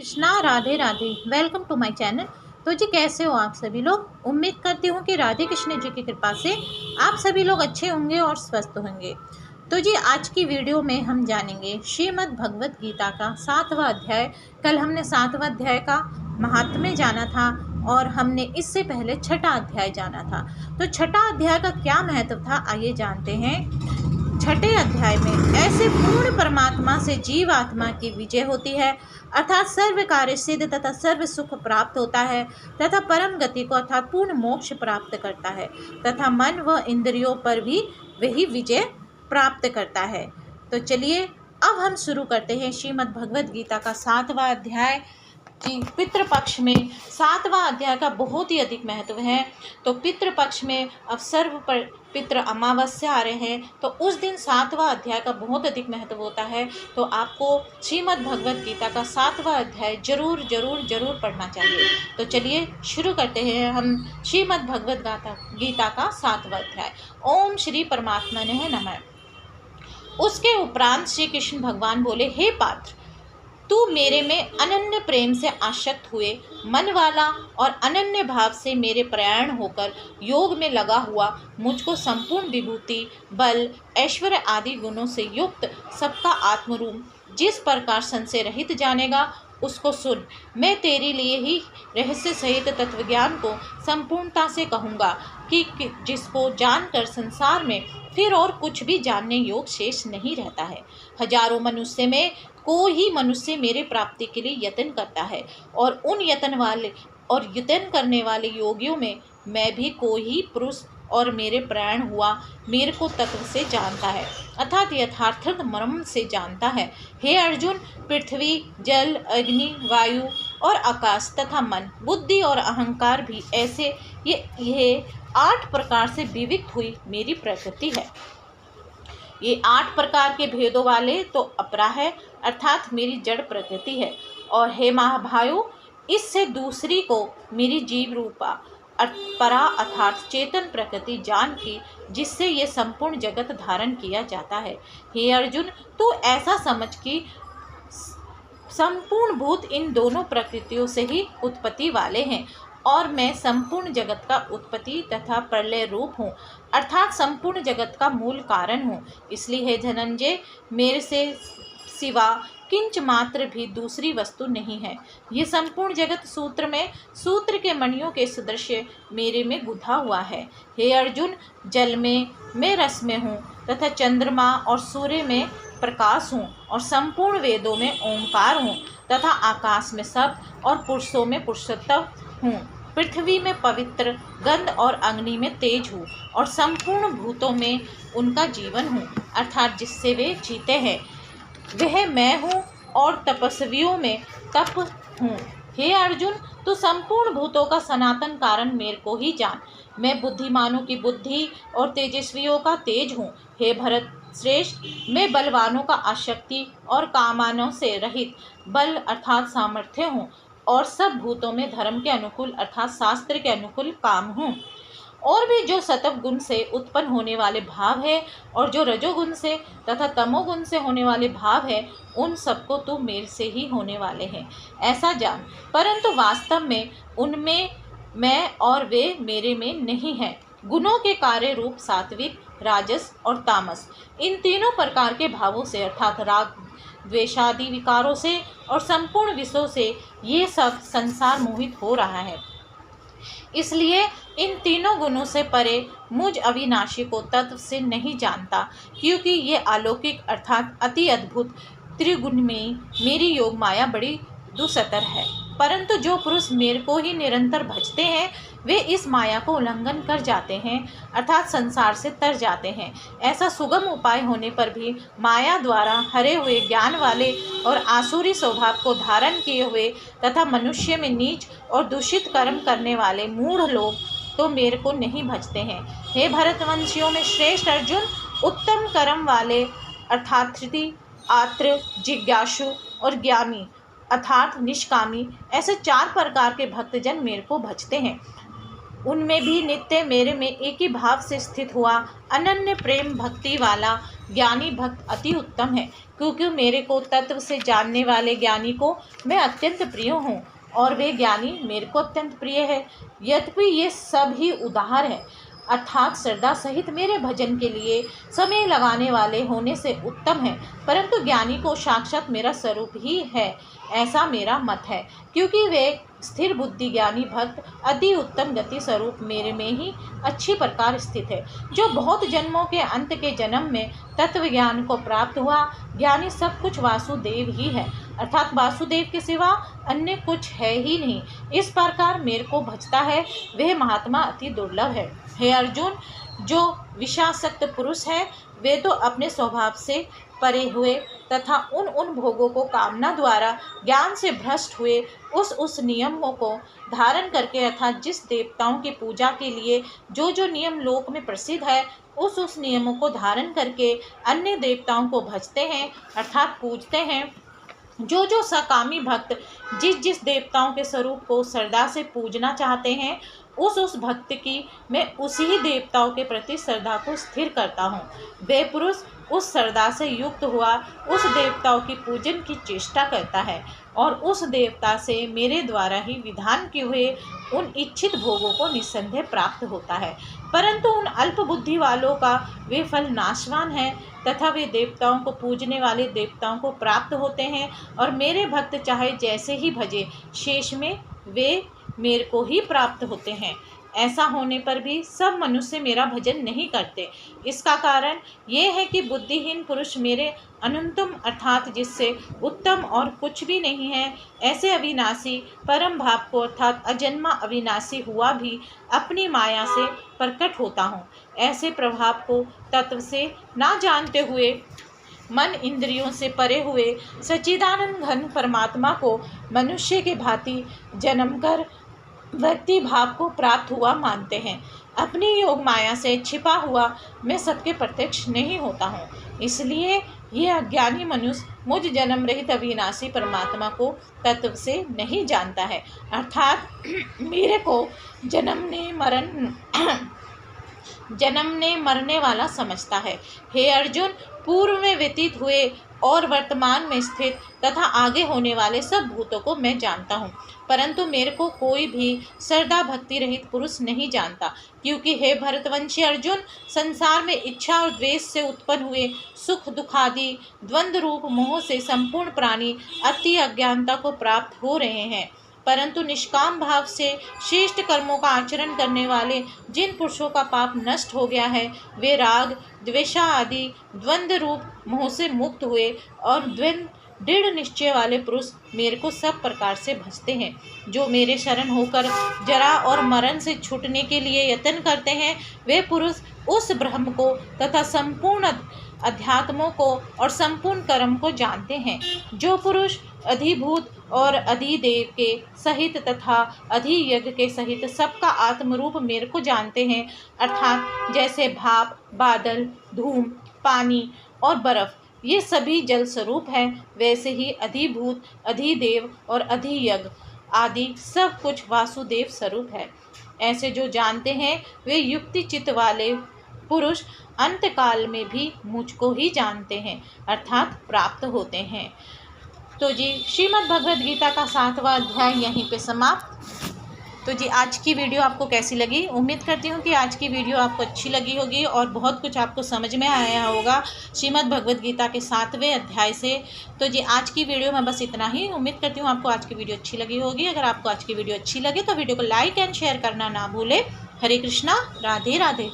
Krishna, Radhe Radhe. Welcome to my channel. तो जी कैसे हो आप सभी लोग। उम्मीद करती हूँ कि राधे कृष्ण जी की कृपा से आप सभी लोग अच्छे होंगे और स्वस्थ होंगे। तो जी आज की वीडियो में हम जानेंगे श्रीमद् भगवत गीता का 7वां अध्याय। कल हमने 7वां अध्याय का महात्म्य जाना था और हमने इससे पहले 6ठा अध्याय जाना था। तो 6ठा अध्याय का क्या महत्व था आइए जानते हैं। 6ठे अध्याय में ऐसे पूर्ण परमात्मा से जीव आत्मा की विजय होती है, अर्थात सर्व कार्य सिद्ध तथा सर्व सुख प्राप्त होता है तथा परम गति को अर्थात पूर्ण मोक्ष प्राप्त करता है तथा मन व इंद्रियों पर भी वही विजय प्राप्त करता है। तो चलिए अब हम शुरू करते हैं श्रीमद् भगवत गीता का 7वां अध्याय। जी पितृपक्ष में 7वां अध्याय का बहुत ही अधिक महत्व है। तो पितृपक्ष में अब सर्व पर पितृ अमावस्या आ रहे हैं, तो उस दिन 7वां अध्याय का बहुत अधिक महत्व होता है। तो आपको श्रीमद् भगवत गीता का 7वां अध्याय जरूर जरूर जरूर पढ़ना चाहिए। तो चलिए शुरू करते हैं हम श्रीमद् भगवत गीता का 7वां अध्याय। ओम श्री परमात्मने नमः। उसके उपरांत श्री कृष्ण भगवान बोले, हे पात्र, तू मेरे में अनन्य प्रेम से आसक्त हुए मन वाला और अनन्य भाव से मेरे प्रयाण होकर योग में लगा हुआ मुझको संपूर्ण विभूति, बल, ऐश्वर्य आदि गुणों से युक्त सबका आत्मरूप जिस प्रकार संशय रहित जानेगा उसको सुन। मैं तेरे लिए ही रहस्य सहित तत्वज्ञान को संपूर्णता से कहूँगा कि जिसको जानकर संसार में फिर और कुछ भी जानने योग शेष नहीं रहता है। हजारों मनुष्य में कोई ही मनुष्य मेरे प्राप्ति के लिए यत्न करता है और उन यत्न करने वाले योगियों में मैं भी कोई ही पुरुष और मेरे प्राण हुआ मेरे को तत्व से जानता है, अर्थात यथार्थ मर्म से जानता है। हे अर्जुन, पृथ्वी, जल, अग्नि, वायु और आकाश तथा मन, बुद्धि और अहंकार भी ऐसे ये 8 प्रकार से विविक्त हुई मेरी प्रकृति है। ये 8 प्रकार के भेदों वाले तो अपरा है, अर्थात मेरी जड़ प्रकृति है। और हे महाभायो, इससे दूसरी को मेरी जीव रूपा परा अर्थात चेतन प्रकृति जान की, जिससे ये संपूर्ण जगत धारण किया जाता है। हे अर्जुन, तू ऐसा समझ कि संपूर्ण भूत इन दोनों प्रकृतियों से ही उत्पत्ति वाले हैं और मैं संपूर्ण जगत का उत्पत्ति तथा प्रलय रूप हूँ, अर्थात संपूर्ण जगत का मूल कारण हूँ। इसलिए हे धनंजय, मेरे से सिवा किंच मात्र भी दूसरी वस्तु नहीं है। ये संपूर्ण जगत सूत्र के मणियों के सदृश मेरे में गुंथा हुआ है। हे अर्जुन, जल में मैं रस में हूँ तथा चंद्रमा और सूर्य में प्रकाश हूँ और संपूर्ण वेदों में ओंकार हूँ तथा आकाश में शब्द और पुरुषों में पुरुषोत्तम हूँ। पृथ्वी में पवित्र, गंध और अग्नि में तेज हूँ और संपूर्ण भूतों में उनका जीवन हूँ, अर्थात जिससे वे जीते हैं वह मैं हूँ और तपस्वियों में तप हूँ। हे अर्जुन, तू संपूर्ण भूतों का सनातन कारण मेरे को ही जान। मैं बुद्धिमानों की बुद्धि और तेजस्वियों का तेज हूँ। हे भरत श्रेष्ठ, मैं बलवानों का आशक्ति और कामानों से रहित बल अर्थात सामर्थ्य हूँ और सब भूतों में धर्म के अनुकूल अर्थात शास्त्र के अनुकूल काम हूँ। और भी जो सत्व गुण से उत्पन्न होने वाले भाव है और जो रजोगुण से तथा तमोगुण से होने वाले भाव है, उन सबको तो मेरे से ही होने वाले हैं, ऐसा जान। परंतु वास्तव में उनमें मैं और वे मेरे में नहीं हैं। गुणों के कार्य रूप सात्विक, राजस और तामस, इन तीनों प्रकार के भावों से अर्थात राग, द्वेषादि विकारों से और संपूर्ण विषयों से ये सब संसार मोहित हो रहा है। इसलिए इन तीनों गुणों से परे मुझ अविनाशी को तत्व से नहीं जानता, क्योंकि ये अलौकिक अर्थात अति अद्भुत त्रिगुण में मेरी योग माया बड़ी दुस्तर है। परंतु जो पुरुष मेरे को ही निरंतर भजते हैं वे इस माया को उल्लंघन कर जाते हैं, अर्थात संसार से तर जाते हैं। ऐसा सुगम उपाय होने पर भी माया द्वारा हरे हुए ज्ञान वाले और आसुरी स्वभाव को धारण किए हुए तथा मनुष्य में नीच और दूषित कर्म करने वाले मूढ़ लोग तो मेरे को नहीं भजते हैं। हे भरतवंशियों में श्रेष्ठ अर्जुन, उत्तम कर्म वाले अर्थात धृति, आत्र, जिज्ञासु और ज्ञानी अर्थात निष्कामी, ऐसे 4 प्रकार के भक्तजन मेरे को भजते हैं। उनमें भी नित्य मेरे में एक ही भाव से स्थित हुआ अनन्य प्रेम भक्ति वाला ज्ञानी भक्त अति उत्तम है, क्योंकि मेरे को तत्व से जानने वाले ज्ञानी को मैं अत्यंत प्रिय हूँ और वे ज्ञानी मेरे को अत्यंत प्रिय है। यद्यपि ये सब ही उदार है, अर्थात श्रद्धा सहित मेरे भजन के लिए समय लगाने वाले होने से उत्तम है, परंतु ज्ञानी को साक्षात मेरा स्वरूप ही है, ऐसा मेरा मत है, क्योंकि वे स्थिर बुद्धि ज्ञानी भक्त अति उत्तम गति स्वरूप मेरे में ही अच्छी प्रकार स्थित है। जो बहुत जन्मों के अंत के जन्म में तत्व ज्ञान को प्राप्त हुआ ज्ञानी सब कुछ वासुदेव ही है, अर्थात वासुदेव के सिवा अन्य कुछ है ही नहीं। इस प्रकार मेरे को भजता है वह महात्मा अति दुर्लभ है। हे अर्जुन, जो विषासक्त पुरुष है वे तो अपने स्वभाव से परे हुए तथा उन भोगों को कामना द्वारा ज्ञान से भ्रष्ट हुए उस नियमों को धारण करके, अर्थात जिस देवताओं की पूजा के लिए जो नियम लोक में प्रसिद्ध है उस नियमों को धारण करके अन्य देवताओं को भजते हैं, अर्थात पूजते हैं। जो सकामी भक्त जिस देवताओं के स्वरूप को श्रद्धा से पूजना चाहते हैं उस भक्त की मैं उसी ही देवताओं के प्रति श्रद्धा को स्थिर करता हूँ। वे पुरुष उस श्रद्धा से युक्त हुआ उस देवताओं की पूजन की चेष्टा करता है और उस देवता से मेरे द्वारा ही विधान किए हुए उन इच्छित भोगों को निस्संदेह प्राप्त होता है, परंतु उन अल्प बुद्धि वालों का वे फल नाशवान है तथा वे देवताओं को पूजने वाले देवताओं को प्राप्त होते हैं और मेरे भक्त चाहे जैसे ही भजे शेष में वे मेरे को ही प्राप्त होते हैं। ऐसा होने पर भी सब मनुष्य मेरा भजन नहीं करते। इसका कारण ये है कि बुद्धिहीन पुरुष मेरे अनंतम अर्थात जिससे उत्तम और कुछ भी नहीं है ऐसे अविनाशी परम भाव को अर्थात अजन्मा अविनाशी हुआ भी अपनी माया से प्रकट होता हूँ। ऐसे प्रभाव को तत्व से ना जानते हुए मन इंद्रियों से परे हुए सच्चिदानंद घन परमात्मा को मनुष्य के भांति जन्म कर व्यक्ति भाव को प्राप्त हुआ मानते हैं। अपनी योग माया से छिपा हुआ मैं सबके प्रत्यक्ष नहीं होता हूँ, इसलिए ये अज्ञानी मनुष्य मुझ जन्म रहित अविनाशी परमात्मा को तत्व से नहीं जानता है, अर्थात मेरे को जन्मने मरने वाला समझता है। हे अर्जुन, पूर्व में व्यतीत हुए और वर्तमान में स्थित तथा आगे होने वाले सब भूतों को मैं जानता हूँ, परंतु मेरे को कोई भी श्रद्धा भक्ति रहित पुरुष नहीं जानता, क्योंकि हे भरतवंशी अर्जुन, संसार में इच्छा और द्वेष से उत्पन्न हुए सुख दुखादि द्वंद्व रूप मोह से संपूर्ण प्राणी अति अज्ञानता को प्राप्त हो रहे हैं, परंतु निष्काम भाव से श्रेष्ठ कर्मों का आचरण करने वाले जिन पुरुषों का पाप नष्ट हो गया है वे राग द्वेषा आदि द्वंद्व रूप मोह से मुक्त हुए और दृढ़ निश्चय वाले पुरुष मेरे को सब प्रकार से भजते हैं। जो मेरे शरण होकर जरा और मरण से छूटने के लिए यत्न करते हैं वे पुरुष उस ब्रह्म को तथा संपूर्ण अध्यात्मों को और संपूर्ण कर्म को जानते हैं। जो पुरुष अधिभूत और अधिदेव के सहित तथा अधियज्ञ के सहित सबका आत्मरूप मेरे को जानते हैं, अर्थात जैसे भाप बादल धूम पानी और बर्फ ये सभी जल स्वरूप हैं, वैसे ही अधिभूत अधिदेव और अधियज्ञ आदि सब कुछ वासुदेव स्वरूप है। ऐसे जो जानते हैं वे युक्ति चित्त वाले पुरुष अंत काल में भी मुझको ही जानते हैं, अर्थात प्राप्त होते हैं। तो जी श्रीमद् भगवद गीता का 7वां अध्याय यहीं पे समाप्त। तो जी आज की वीडियो आपको कैसी लगी? उम्मीद करती हूँ कि आज की वीडियो आपको अच्छी लगी होगी और बहुत कुछ आपको समझ में आया होगा श्रीमद् भगवद गीता के 7वें अध्याय से। तो जी आज की वीडियो में बस इतना ही। उम्मीद करती हूँ आपको आज की वीडियो अच्छी लगी होगी। अगर आपको आज की वीडियो अच्छी लगे तो वीडियो को लाइक एंड शेयर करना ना भूले। हरे कृष्णा, राधे राधे।